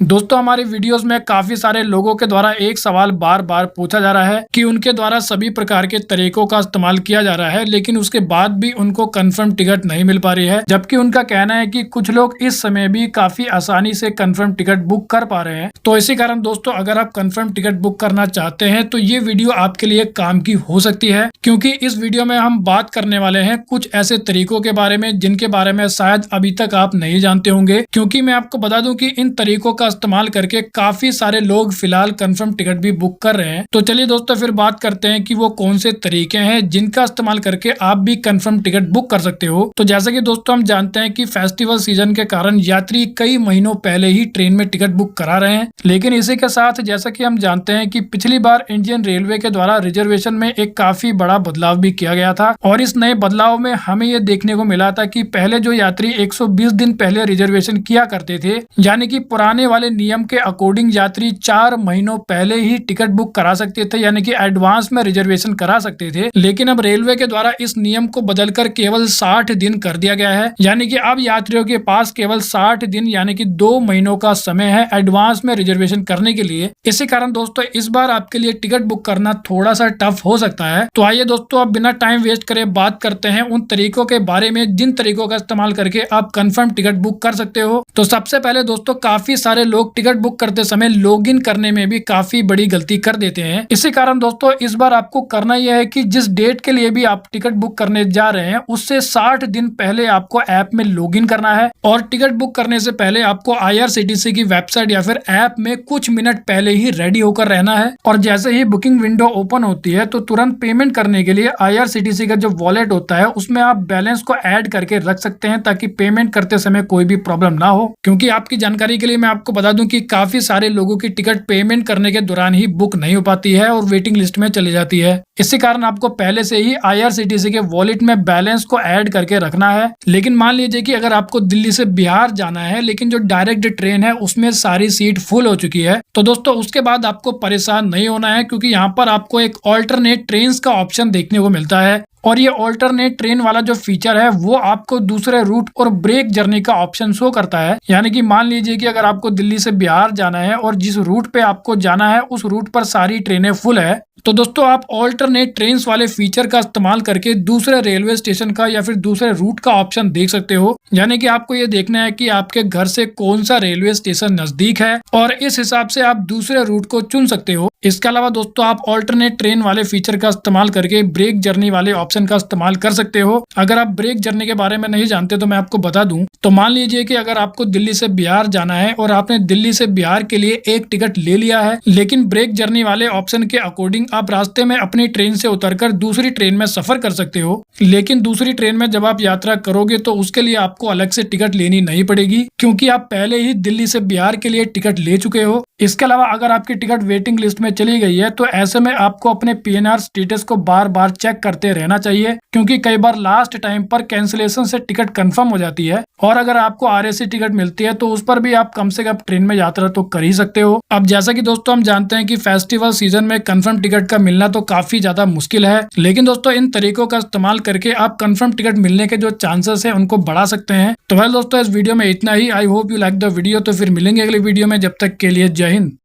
दोस्तों हमारे वीडियोस में काफी सारे लोगों के द्वारा एक सवाल बार बार पूछा जा रहा है कि उनके द्वारा सभी प्रकार के तरीकों का इस्तेमाल किया जा रहा है, लेकिन उसके बाद भी उनको कंफर्म टिकट नहीं मिल पा रही है। जबकि उनका कहना है कि कुछ लोग इस समय भी काफी आसानी से कंफर्म टिकट बुक कर पा रहे हैं। तो इसी कारण दोस्तों, अगर आप कंफर्म टिकट बुक करना चाहते हैं तो ये वीडियो आपके लिए काम की हो सकती है, क्योंकि इस वीडियो में हम बात करने वाले हैं कुछ ऐसे तरीकों के बारे में जिनके बारे में शायद अभी तक आप नहीं जानते होंगे। क्योंकि मैं आपको बता दूं कि इन तरीकों का इस्तेमाल करके काफी सारे लोग फिलहाल कंफर्म टिकट भी बुक कर रहे हैं। तो चलिए दोस्तों फिर बात करते हैं कि वो कौन से तरीके हैं जिनका इस्तेमाल करके आप भी कंफर्म टिकट बुक कर सकते हो। तो जैसे कि दोस्तों हम जानते हैं कि फेस्टिवल सीजन के कारण यात्री कई महीनों पहले ही ट्रेन में टिकट बुक करा रहे हैं, लेकिन इसी के साथ जैसा कि हम जानते हैं कि पिछली बार इंडियन रेलवे के द्वारा रिजर्वेशन में एक काफी बड़ा बदलाव भी किया गया था। और इस नए बदलाव में हमें ये देखने को मिला था कि पहले जो यात्री 120 दिन पहले रिजर्वेशन किया करते थे, यानी कि पुराने वाले नियम के अकॉर्डिंग यात्री 4 महीनों पहले ही टिकट बुक करा सकते थे, यानी कि एडवांस में रिजर्वेशन करा सकते थे। लेकिन अब रेलवे के द्वारा इस नियम को बदलकर केवल 60 दिन कर दिया गया है, यानी कि अब यात्रियों के पास केवल 60 दिन यानी कि 2 महीनों का समय है एडवांस में रिजर्वेशन करने के लिए। इसी कारण दोस्तों इस बार आपके लिए टिकट बुक करना थोड़ा सा टफ हो सकता है। तो आइए दोस्तों, अब बिना टाइम वेस्ट करे बात करते हैं उन तरीकों के बारे में जिन तरीकों का इस्तेमाल करके आप कंफर्म टिकट बुक कर सकते हो। तो सबसे पहले दोस्तों, काफी सारे लोग टिकट बुक करते समय लॉगिन करने में भी काफी बड़ी गलती कर देते हैं। इसी कारण दोस्तों इस बार आपको करना यह है कि जिस डेट के लिए भी आप टिकट बुक करने जा रहे हैं उससे 60 दिन पहले आपको ऐप में लॉगिन करना है। और टिकट बुक करने से पहले आपको IRCTC की वेबसाइट या फिर ऐप में कुछ मिनट पहले ही रेडी होकर रहना है। और जैसे ही बुकिंग विंडो ओपन होती है तो तुरंत पेमेंट करने के लिए IRCTC का जो वॉलेट होता है उसमें आप बैलेंस को ऐड करके रख सकते हैं, ताकि पेमेंट करते समय कोई भी प्रॉब्लम ना हो। क्योंकि आपकी जानकारी के लिए मैं आपको बता दूं कि काफी सारे लोगों की टिकट पेमेंट करने के दौरान ही बुक नहीं हो पाती है और वेटिंग लिस्ट में चली जाती है। इसी कारण आपको पहले से ही IRCTC के वॉलेट में बैलेंस को ऐड करके रखना है। लेकिन मान लीजिए कि अगर आपको दिल्ली से बिहार जाना है, लेकिन जो डायरेक्ट ट्रेन है उसमें सारी सीट फुल हो चुकी है, तो दोस्तों उसके बाद आपको परेशान नहीं होना है, क्योंकि यहाँ पर आपको एक ऑल्टरनेट ट्रेन का ऑप्शन देखने को मिलता है। और ये ऑल्टरनेट ट्रेन वाला जो फीचर है वो आपको दूसरे रूट और ब्रेक जर्नी का ऑप्शन शो करता है। यानी कि मान लीजिए कि अगर आपको दिल्ली से बिहार जाना है और जिस रूट पे आपको जाना है उस रूट पर सारी ट्रेनें फुल है, तो दोस्तों आप ऑल्टरनेट ट्रेन वाले फीचर का इस्तेमाल करके दूसरे रेलवे स्टेशन का या फिर दूसरे रूट का ऑप्शन देख सकते हो। यानी कि आपको ये देखना है कि आपके घर से कौन सा रेलवे स्टेशन नजदीक है और इस हिसाब से आप दूसरे रूट को चुन सकते हो। इसके अलावा दोस्तों आप ऑल्टरनेट ट्रेन वाले फीचर का इस्तेमाल करके ब्रेक जर्नी वाले ऑप्शन का इस्तेमाल कर सकते हो। अगर आप ब्रेक जर्नी के बारे में नहीं जानते तो मैं आपको बता दूं, तो मान लीजिए कि अगर आपको दिल्ली से बिहार जाना है और आपने दिल्ली से बिहार के लिए एक टिकट ले लिया है, लेकिन ब्रेक जर्नी वाले ऑप्शन के अकॉर्डिंग आप रास्ते में अपनी ट्रेन से उतरकर दूसरी ट्रेन में सफर कर सकते हो। लेकिन दूसरी ट्रेन में जब आप यात्रा करोगे तो उसके लिए आपको अलग से टिकट लेनी नहीं पड़ेगी, क्योंकि आप पहले ही दिल्ली से बिहार के लिए टिकट ले चुके हो। इसके अलावा अगर आपकी टिकट वेटिंग लिस्ट में चली गई है तो ऐसे में आपको अपने PNR स्टेटस को बार बार चेक करते रहना चाहिए, क्योंकि कई बार लास्ट टाइम पर कैंसिलेशन से टिकट कंफर्म हो जाती है। और अगर आपको RAC टिकट मिलती है तो उस पर भी आप कम से कम ट्रेन में यात्रा तो कर ही सकते हो। अब जैसा कि दोस्तों हम जानते हैं कि फेस्टिवल सीजन में कंफर्म टिकट का मिलना तो काफी ज्यादा मुश्किल है, लेकिन दोस्तों इन तरीकों का इस्तेमाल करके आप कंफर्म टिकट मिलने के जो चांसेस है उनको बढ़ा सकते हैं। तो वेल दोस्तों, इस वीडियो में इतना ही। I hope you like the video. तो फिर मिलेंगे अगले वीडियो में, जब तक के लिए जय हिंद।